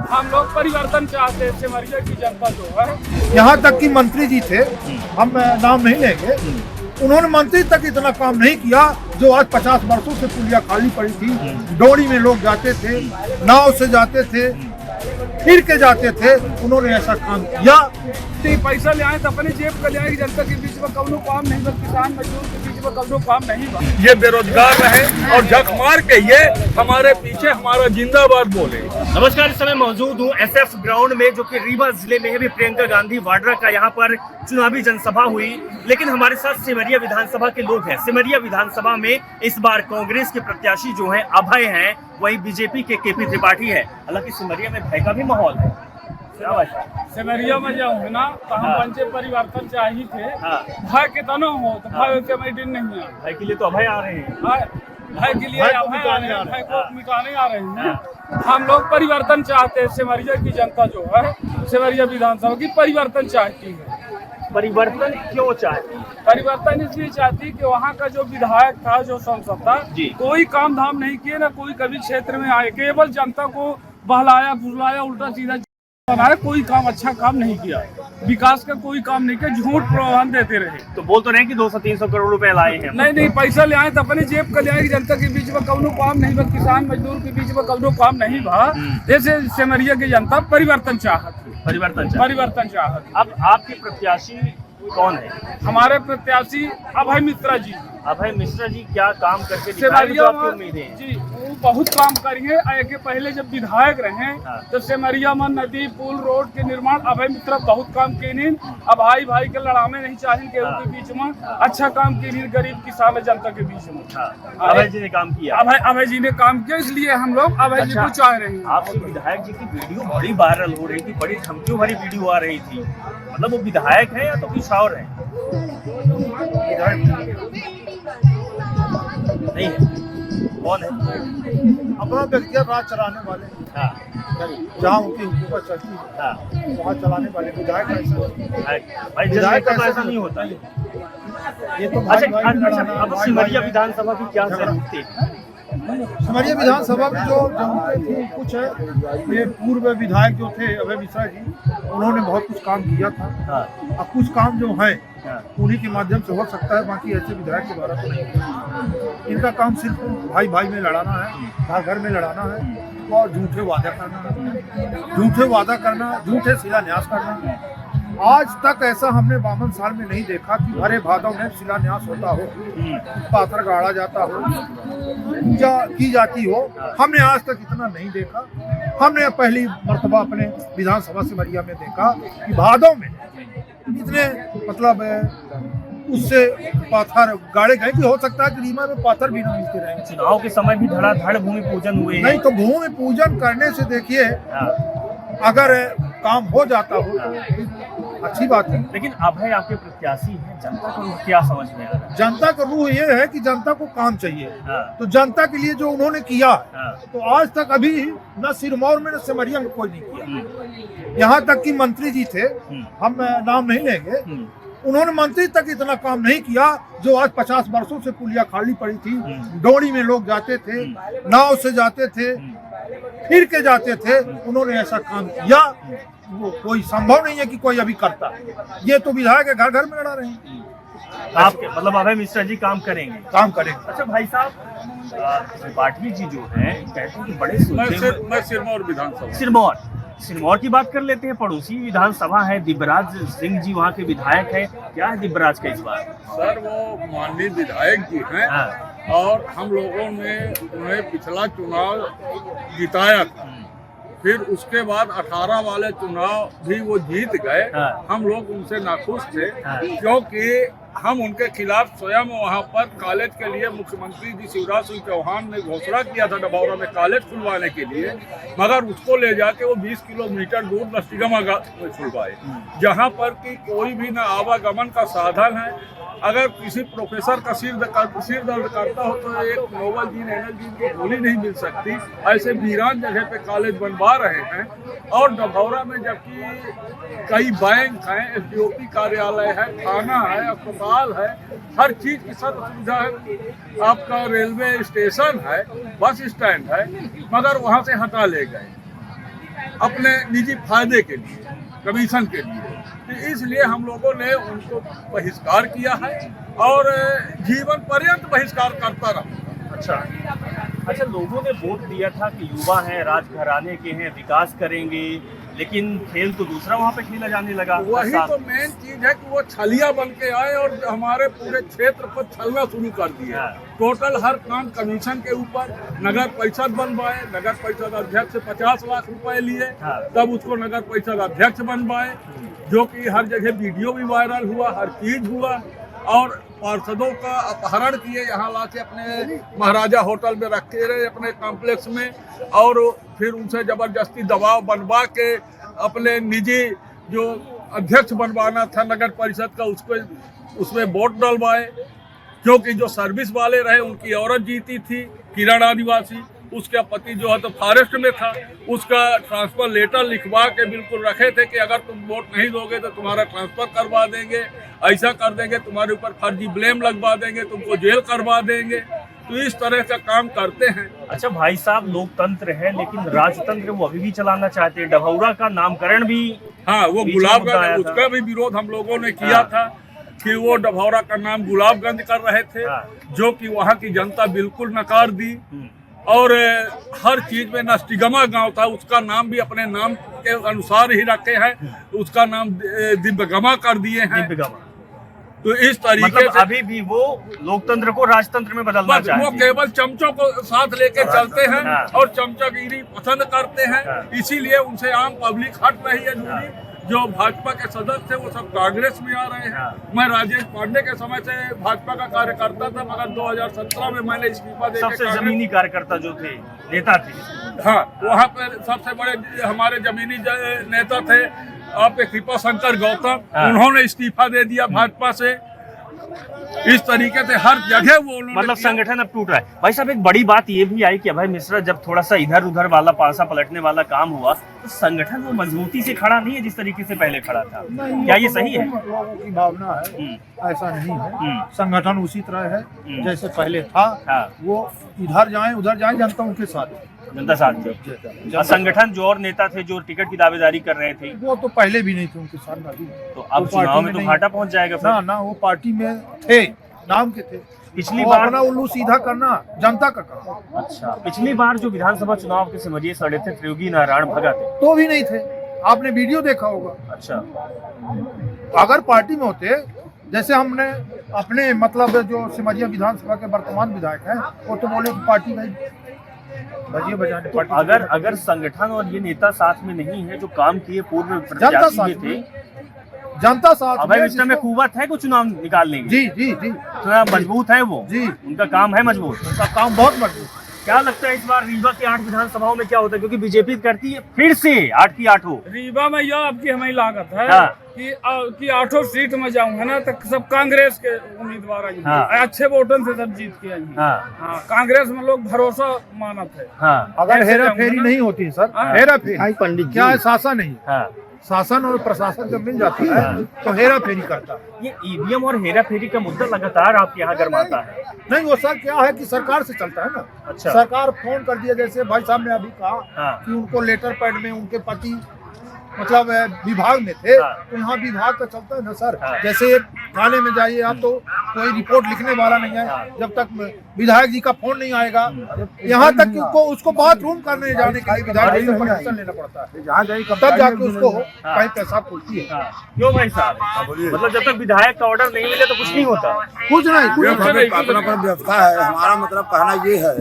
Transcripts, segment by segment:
हम लोग परिवर्तन चाहते हैं। सिमरिया की जनता जो है, यहाँ तक कि मंत्री जी थे, हम नाम नहीं लेंगे, उन्होंने मंत्री तक इतना काम नहीं किया जो आज 50 वर्षों से पुलिया खाली पड़ी थी। डोरी में लोग जाते थे, नाव से जाते थे, फिर के जाते थे, उन्होंने ऐसा काम किया। पैसा ले आए तो अपने जेब का ले आए, जनता के बीच में कौनो काम नहीं, किसान मजदूर के बीच में कौनो काम नहीं बा। ये बेरोजगार रहे और झक मार के ये हमारे पीछे हमारा जिंदाबाद बोले। नमस्कार, इस समय मौजूद हूँ SF ग्राउंड में, जो कि रीवा जिले में है। भी प्रियंका गांधी वाड्रा का यहाँ पर चुनावी जनसभा हुई, लेकिन हमारे साथ सिमरिया विधानसभा के लोग हैं। सिमरिया विधानसभा में इस बार कांग्रेस के प्रत्याशी जो हैं अभय हैं, वही बीजेपी के KP त्रिपाठी है। हालांकि सिमरिया में भय का भी माहौल है। सिमरिया में जो है ना, तो हम पंचे परिवर्तन चाहिए थे। भय के तनो हो तो भय के मैदान नहीं है। भय के लिए तो अभय आ रहे हैं, भय के लिए अभय आ रहे हैं, भय को मिटाने आ रहे हैं। हम लोग परिवर्तन चाहते हैं। सिमरिया की जनता जो है, सिमरिया विधानसभा की परिवर्तन चाहती है। परिवर्तन क्यों चाहती है? परिवर्तन इसलिए चाहती कि वहाँ का जो विधायक था, जो सांसद था, कोई काम धाम नहीं किए ना, कोई कभी क्षेत्र में आए, केवल जनता को बहलाया फुसलाया, उल्टा सीधा बनाया, कोई काम अच्छा काम नहीं किया, विकास का कोई काम नहीं किया, झूठ प्रलोभन देते रहे। तो बोल तो रहे कि 200-300 करोड़ रुपए लाए हैं। नहीं, पैसा ले आए तो अपने जेब का ले आए, जनता के बीच में कौनो काम नहीं बा, किसान मजदूर के बीच में कौनो काम नहीं बा। जैसे सिमरिया की जनता परिवर्तन चाहत। अब आपके प्रत्याशी कौन है? हमारे प्रत्याशी अभय मिश्रा जी। अभय मिश्रा जी क्या काम करके सिमरिया में उम्मीदें हैं? जी, वो बहुत काम करेंगे। के पहले जब विधायक रहे तो सिमरिया में नदी पुल रोड के निर्माण अभय मिश्रा बहुत काम किए। अब भाई के लड़ामे नहीं चाहे केहू के बीच में, अच्छा काम किए गरीब किसान जनता के बीच में। अभय जी ने काम किया। अभय जी ने काम किया, इसलिए हम लोग अभय जी को चाह रहे हैं। आपके विधायक जी की वीडियो बड़ी वायरल हो रही थी, बड़ी धमकियों भरी वीडियो आ रही थी। मतलब वो विधायक है या तो कुछ और है? नहीं है। कौन है? अपना व्यक्तिगत राज चलाने वाले, जहाँ उनकी हुकूमत चलती है वहाँ चलाने वाले विधायक ऐसा नहीं होता। ये तो अब सिमरिया विधानसभा की क्या जरूरत है? सिमरिया विधानसभा में जो जरूरतें थी कुछ है। ये पूर्व विधायक जो थे अभय मिश्रा जी, उन्होंने बहुत कुछ काम किया था। अब कुछ काम जो है उन्हीं के माध्यम से हो सकता है, बाकी ऐसे विधायक के द्वारा तो नहीं। इनका काम सिर्फ भाई में लड़ाना है, घर में लड़ाना है और झूठे वादा करना, झूठे शिलान्यास करना। आज तक ऐसा हमने 52 साल में नहीं देखा कि भरे भादों में शिलान्यास होता हो, पाथर गाड़ा जाता हो, पूजा की जाती हो। हमने आज तक इतना नहीं देखा। हमने पहली मर्तबा अपने विधानसभा सिमरिया में देखा कि भादों में इतने मतलब उससे पाथर गाड़े गए कि हो सकता है कि रीवा में पाथर भी न मिलते रहे। चुनाव के समय भी धड़ाधड़ भूमि पूजन हुए। नहीं तो भूमि पूजन करने से देखिए, अगर काम हो जाता हो तो अच्छी बात है। लेकिन अभय आपके प्रत्याशी हैं, जनता को क्या समझ में आ रहा है? जनता का रूह ये है कि जनता को काम चाहिए। तो जनता के लिए जो उन्होंने किया तो आज तक अभी न सिरमौर में न सिमरिया में कोई नहीं किया। यहाँ तक कि मंत्री जी थे, हम नाम नहीं लेंगे, उन्होंने मंत्री तक इतना काम नहीं किया जो आज 50 वर्षों से पुलिया खाली पड़ी थी। डोरी में लोग जाते थे, नाव से जाते थे, फिर के जाते थे, उन्होंने ऐसा काम किया। वो कोई संभव नहीं है कि कोई अभी करता। ये तो विधायक घर में लड़ा रहे हैं। आपके मतलब अभय मिश्रा जी काम करेंगे। अच्छा भाई साहब, त्रिपाठी जी जो है कहते हैं कि बड़े मैं सिरमौर की बात कर लेते हैं। पड़ोसी विधानसभा है, दिव्यराज सिंह जी वहाँ के विधायक है। क्या है दिव्यराज का इस बार? सर, वो माननीय विधायक जी हैं और हम लोगों ने उन्हें पिछला चुनाव जिताया था। फिर उसके बाद 18 वाले चुनाव भी वो जीत गए। हम लोग उनसे नाखुश थे क्योंकि हम उनके खिलाफ स्वयं वहाँ पर कॉलेज के लिए मुख्यमंत्री जी शिवराज सिंह चौहान ने घोषणा किया था डभौरा में कॉलेज खुलवाने के लिए, मगर उसको ले जाके वो 20 किलोमीटर दूर नस्टिगमा में खुलवाए, जहाँ पर कि कोई भी न आवागमन का साधन है। अगर किसी प्रोफेसर का सिर दर्द करता हो तो एक नोबल जी एनर्जी को गोली नहीं मिल सकती। ऐसे वीरान जगह पे कॉलेज बनवा रहे हैं। और डभौरा में जबकि कई बैंक हैं, SDOP कार्यालय है, थाना है, अस्पताल है, हर चीज की सब सुविधा है। आपका रेलवे स्टेशन है, बस स्टैंड है, मगर वहाँ से हटा ले गए। अपने निजी फायदे के लिए, कमीशन के लिए। तो इसलिए हम लोगों ने उनको बहिष्कार किया है और जीवन पर्यंत बहिष्कार करता रहा। अच्छा, लोगों ने वोट दिया था कि युवा हैं, राजघराने के हैं, विकास करेंगे, लेकिन खेल तो दूसरा वहाँ पे खेला जाने लगा। वही तो मेन चीज है कि वो छलिया बन के आए और हमारे पूरे क्षेत्र पर छलना शुरू कर दिया। टोटल हर काम कमीशन के ऊपर। नगर परिषद बनवाए, नगर परिषद अध्यक्ष से 50 लाख रुपए लिए, तब उसको नगर परिषद अध्यक्ष बनवाए, जो कि हर जगह वीडियो भी वायरल हुआ, हर चीज हुआ। और पार्षदों का अपहरण किए, यहाँ ला के अपने महाराजा होटल में रखे रहे अपने कॉम्प्लेक्स में, और फिर उनसे जबरदस्ती दबाव बनवा के अपने निजी जो अध्यक्ष बनवाना था नगर परिषद का, उसको उसमें वोट डलवाए। क्योंकि जो सर्विस वाले रहे उनकी औरत जीती थी, किरण आदिवासी, उसका पति जो है तो फॉरेस्ट में था, उसका ट्रांसफर लेटर लिखवा के बिल्कुल रखे थे कि अगर तुम वोट नहीं दोगे तो तुम्हारा ट्रांसफर करवा देंगे, ऐसा कर देंगे, तुम्हारे ऊपर फर्जी ब्लेम लगवा देंगे, तुमको जेल करवा देंगे। तो इस तरह का काम करते हैं। अच्छा भाई साहब, लोकतंत्र है लेकिन राजतंत्र वो अभी भी चलाना चाहते हैं। डभौरा का नामकरण भी, हाँ, वो गुलाबगंज, उसका भी विरोध हम लोगों ने किया था कि वो डभौरा का नाम गुलाबगंज कर रहे थे, जो कि वहाँ की जनता बिल्कुल नकार दी। और हर चीज में नष्टिगमा गांव था, उसका नाम भी अपने नाम के अनुसार ही रखे हैं, उसका नाम दिव्यगमा कर दिए हैं। तो इस तरीके मतलब से अभी भी वो लोकतंत्र को राजतंत्र में बदलना चाहते हैं। वो केवल चमचों को साथ लेके चलते हैं और चमचागिरी पसंद करते हैं। इसीलिए उनसे आम पब्लिक हट रही है। जो भाजपा के सदस्य थे वो सब कांग्रेस में आ रहे हैं। मैं राजेश पांडे के समय से भाजपा का कार्यकर्ता था, मगर 2017 में मैंने इस्तीफा दे सबसे जमीनी कार्यकर्ता जो थे, नेता थे, हाँ, वहाँ पर सबसे बड़े हमारे जमीनी नेता थे आपके कृपा शंकर गौतम, उन्होंने इस्तीफा दे दिया भाजपा से। इस तरीके से हर जगह वो मतलब संगठन अब टूट रहा है। भाई साहब, एक बड़ी बात ये भी आई कि अभय मिश्रा जब थोड़ा सा इधर उधर वाला पासा पलटने वाला काम हुआ तो संगठन वो मजबूती से खड़ा नहीं है जिस तरीके से पहले खड़ा था। क्या ये सही है? लोगों की भावना है, ऐसा नहीं है। संगठन उसी तरह है जैसे पहले था। वो इधर जाए उधर जाए, जनता उनके साथ, जनता साथ थे। संगठन जो और नेता थे जो टिकट की दावेदारी कर रहे थे, वो तो पहले भी नहीं थे उनके साथ। तो अब चुनाव में तो घाटा पहुंच जाएगा फिर। ना, वो पार्टी में थे, नाम के थे। पिछली बार अपना उल्लू सीधा करना जनता का काम। अच्छा, पिछली बार जो विधानसभा चुनाव के सिमरिये सड़े थे, त्रियोगी नारायण भगत थे, तो भी नहीं थे। आपने वीडियो देखा होगा। अच्छा, अगर पार्टी में होते, जैसे हमने अपने मतलब जो सिमरिया विधानसभा के वर्तमान विधायक हैं, वो तो बोले कि पार्टी नहीं, बजिए बजाने पार्टी। अगर संगठन और ये नेता साथ में नहीं है जो काम किए पूर्व प्रत्याशी थे, जनता साथ अभय मिश्रा में कुवत है को चुनाव निकालने की। जी, थोड़ा मजबूत है वो जी, उनका काम है मजबूत, उनका काम बहुत मजबूत। क्या लगता है इस बार रीवा के 8 विधानसभाओं में क्या होता है? क्योंकि बीजेपी करती है फिर से 8 की 8 हो। रीवा में यह आपकी हमें लागत है कि 8 सीट में जाऊंगा ना तो सब कांग्रेस के उम्मीदवार आएंगे, अच्छे वोटों से सब जीत के आएंगे। हाँ, कांग्रेस में लोग भरोसा मानत है। अगर हेरा फेरी नहीं होती सर, हेरा फेरी पंडित क्या है, शासन नहीं, शासन और प्रशासन जब मिल जाता है तो हेरा फेरी करता है। ये ईवीएम और हेरा फेरी का मुद्दा लगातार आपके यहाँ गर्माता है। नहीं, वो सर क्या है कि सरकार से चलता है ना। अच्छा, सरकार फोन कर दिया, जैसे भाई साहब ने अभी कहा कि उनको लेटर पैड में उनके पति मतलब विभाग में थे, तो यहाँ विभाग का चलता है ना सर। जैसे थाने में जाइए आप तो कोई रिपोर्ट लिखने वाला नहीं है जब तक विधायक जी का फोन नहीं आएगा। यहाँ तक कि उसको बाथरूम करने जाने के लिए विधायक जी से परमिशन लेना पड़ता है, तब जाके उसको कहीं पैसा खुलती है। क्यों भाई साहब? मतलब जब तक विधायक का ऑर्डर नहीं मिले तो कुछ नहीं होता, कुछ नहीं। अपना व्यवस्था है। हमारा मतलब कहना ये है,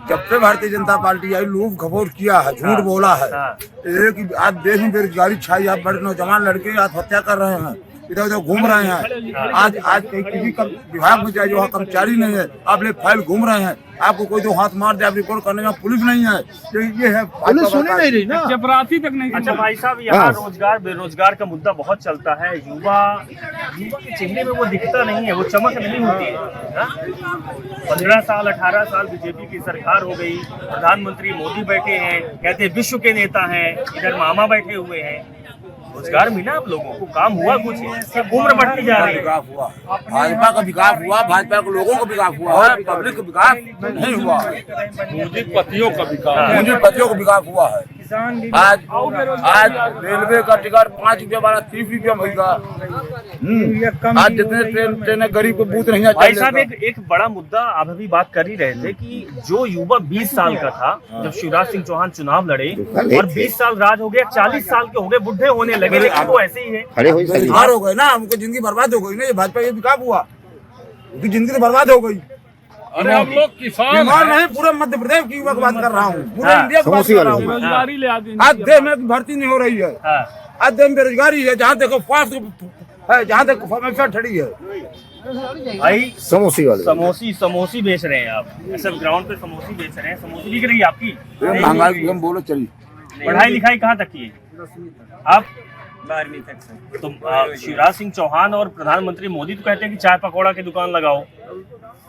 जब से भारतीय जनता पार्टी आई, लूट खपोट किया है, झूठ बोला है, एक आज देश में बेरोजगारी छाई, आप बड़े नौजवान लड़के आत्महत्या कर रहे हैं, इधर उधर घूम रहे हैं। आज किसी विभाग में जाए जो कर्मचारी नहीं है, आप ले फाइल घूम रहे हैं, आपको कोई तो हाथ मार दे, आप रिपोर्ट करने में पुलिस नहीं है। ये है, पुलिस सुनी नहीं रही ना, चपरासी तक नहीं। अच्छा भाई साहब, यहाँ रोजगार बेरोजगार का मुद्दा बहुत चलता है। युवा के चेहरे में वो दिखता नहीं है, वो चमक नहीं होती है। 15 साल 18 साल बीजेपी की सरकार हो गई, प्रधानमंत्री मोदी बैठे हैं, कहते हैं विश्व के नेता हैं, इधर मामा बैठे हुए हैं। रोजगार मिला आप लोगों को? काम हुआ कुछ? उम्र बढ़ती जा रही है। भाजपा का विकास हुआ, भाजपा के लोगों का विकास हुआ, पब्लिक का विकास नहीं हुआ। पूंजीपतियों का विकास, पूंजीपतियों का विकास हुआ है। आज रेलवे का टिकट 5 रुपया वाला 30 रुपया मिलेगा। आज जितने ट्रेनें गरीब को बूथ नहीं भाई साहब एक बड़ा मुद्दा आप अभी बात कर ही रहे थे कि जो युवा 20 साल का था जब शिवराज सिंह चौहान चुनाव लड़े और 20 साल राज हो गया, 40 साल के हो गए, बुढ़े होने लगे, लेकिन वो ऐसे ही है, बीमार हो गए ना, उनकी जिंदगी बर्बाद हो गई ना। ये भाजपा ये विकास हुआ, उनकी जिंदगी तो बर्बाद हो गई। अरे हम लोग किसान बीमार नहीं, पूरे मध्य प्रदेश की युवा की बात कर रहा हूँ, पूरे इंडिया की बात कर रहा हूँ। बेरोजगारी ले आदमी आज देश में भर्ती नहीं हो रही है, आज देश में बेरोजगारी है, जहाँ देखो फास्ट है, जहाँ तक समस्या ठड़ी है। भाई समोसी समोसी बेच रहे हैं आप, सब ग्राउंड पे समोसी बेच रहे हैं, समोसी बिक रही है आपकी? महंगाई हम बोलो चलिए। पढ़ाई लिखाई कहाँ तक की है आप? 12वीं तक से। तो शिवराज सिंह चौहान और प्रधानमंत्री मोदी तो कहते हैं कि चाय पकौड़ा की दुकान लगाओ,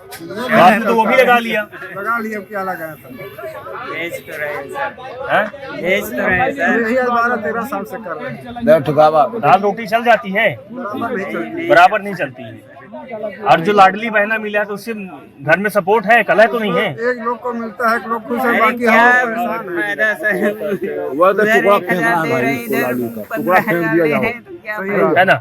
आपने तो वो भी लगा लिया। क्या लगा भेज तो रहे सर 12-13 साल से कर रहे हैं। दाल रोटी चल जाती है, बराबर नहीं चलती है। और जो लाडली बहना मिला है तो उससे घर में सपोर्ट है, कलह तो नहीं है? एक लोग को मिलता है, एक लोग खुश है, बाकी हम है ना।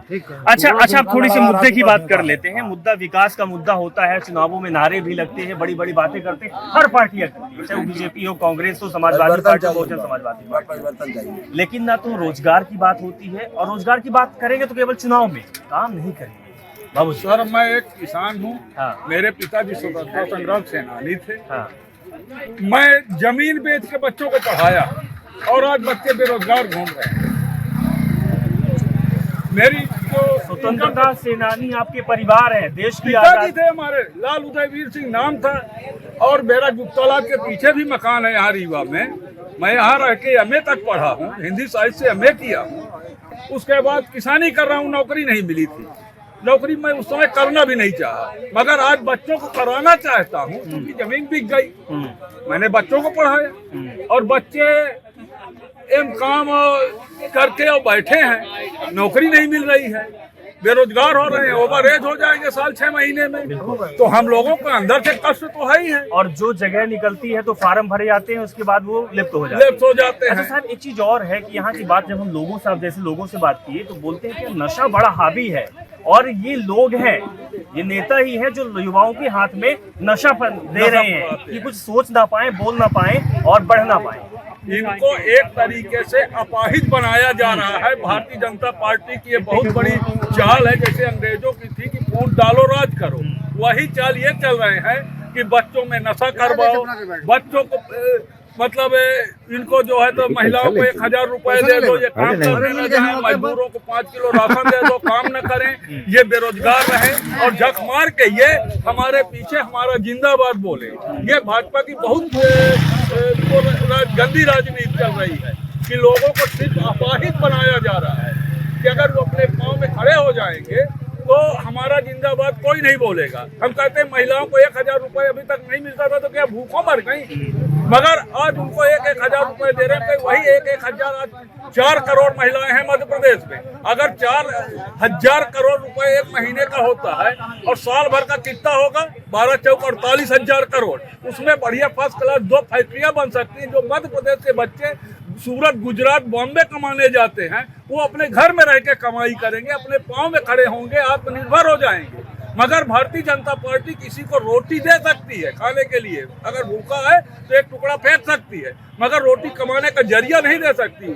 अच्छा आप थोड़ी सी मुद्दे की बात कर लेते हैं। मुद्दा विकास का मुद्दा होता है, चुनावों में नारे भी लगते हैं, बड़ी बड़ी बातें करते हैं, हर पार्टियां, चाहे वो बीजेपी हो, कांग्रेस हो, समाजवादी पार्टी, बहुजन समाजवादी पार्टी, लेकिन ना तो रोजगार की बात होती है, और रोजगार की बात करेंगे तो केवल चुनाव में, काम नहीं करेंगे। बाबू सर मैं एक किसान हूँ। हाँ। मेरे पिताजी स्वतंत्रता संग्राम सेनानी थे। हाँ। मैं जमीन बेच के बच्चों को पढ़ाया और आज बच्चे बेरोजगार घूम रहे हैं। मेरी जो स्वतंत्रता सेनानी आपके परिवार है, देश की पिताजी आजादी थे हमारे, लाल उदयवीर सिंह नाम था, और मेरा गुप्ताला के पीछे भी मकान है यहाँ रीवा में। मैं यहाँ रह के MA तक पढ़ा हूँ, हिंदी साहित्य से MA किया हूँ। उसके बाद किसानी कर रहा हूँ, नौकरी नहीं मिली थी, नौकरी मैं उस समय करना भी नहीं चाहा, मगर आज बच्चों को कराना चाहता हूँ क्योंकि जमीन बिक गई। मैंने बच्चों को पढ़ाया और बच्चे काम करके और बैठे हैं, नौकरी नहीं मिल रही है, बेरोजगार हो रहे हैं, ओवर एज हो जाएंगे साल 6 महीने में, तो हम लोगों को अंदर से कष्ट तो है ही है। और जो जगह निकलती है तो फार्म भरे जाते हैं, उसके बाद वो लिप्त हो जाते हैं। अच्छा साहब, एक चीज और है कि यहाँ की बात जब हम लोगों से, आप जैसे लोगों से बात किए तो बोलते हैं कि नशा बड़ा हावी है, और ये लोग हैं, ये नेता ही है जो युवाओं के हाथ में नशा दे रहे हैं कि कुछ सोच ना पाए, बोल ना पाए और बढ़ ना पाए। इनको एक तरीके से अपाहिज बनाया जा रहा है। भारतीय जनता पार्टी की ये बहुत बड़ी चाल है, जैसे अंग्रेजों की थी कि वोट डालो राज करो, वही चाल ये चल रहे हैं कि बच्चों में नशा करवाओ, बच्चों को मतलब इनको जो है तो महिलाओं को 1000 रुपए दे दो, ये काम करने न जाए, मजदूरों को 5 किलो राशन दे दो, काम न करें, ये बेरोजगार रहे और झक मार के ये हमारे पीछे हमारा जिंदाबाद बोले। ये भाजपा की बहुत गंदी राजनीति चल रही है कि लोगों को सिर्फ अपाहिज बनाया जा रहा है कि अगर वो अपने पाँव में खड़े हो जाएंगे तो हमारा जिंदाबाद कोई नहीं बोलेगा। हम कहते हैं महिलाओं को 1000 रुपए अभी तक नहीं मिलता था तो क्या भूखों मर गई, मगर आज उनको 1-1000 रुपए दे रहे हैं। वही 1-1000 आज 4 करोड़ महिलाएं हैं मध्य प्रदेश में। अगर 4000 करोड़ रुपए एक महीने का होता है और साल भर का कितना होगा, 12 चौक 48,000 करोड़। उसमें बढ़िया फर्स्ट क्लास 2 फैक्ट्रियां बन सकती हैं। जो मध्य प्रदेश के बच्चे सूरत, गुजरात, बॉम्बे कमाने जाते हैं, वो अपने घर में रह के कमाई करेंगे, अपने पाँव में खड़े होंगे, आत्मनिर्भर हो जाएंगे। मगर भारतीय जनता पार्टी किसी को रोटी दे सकती है खाने के लिए, अगर भूखा है तो एक टुकड़ा फेंक सकती है, मगर रोटी कमाने का जरिया नहीं दे सकती।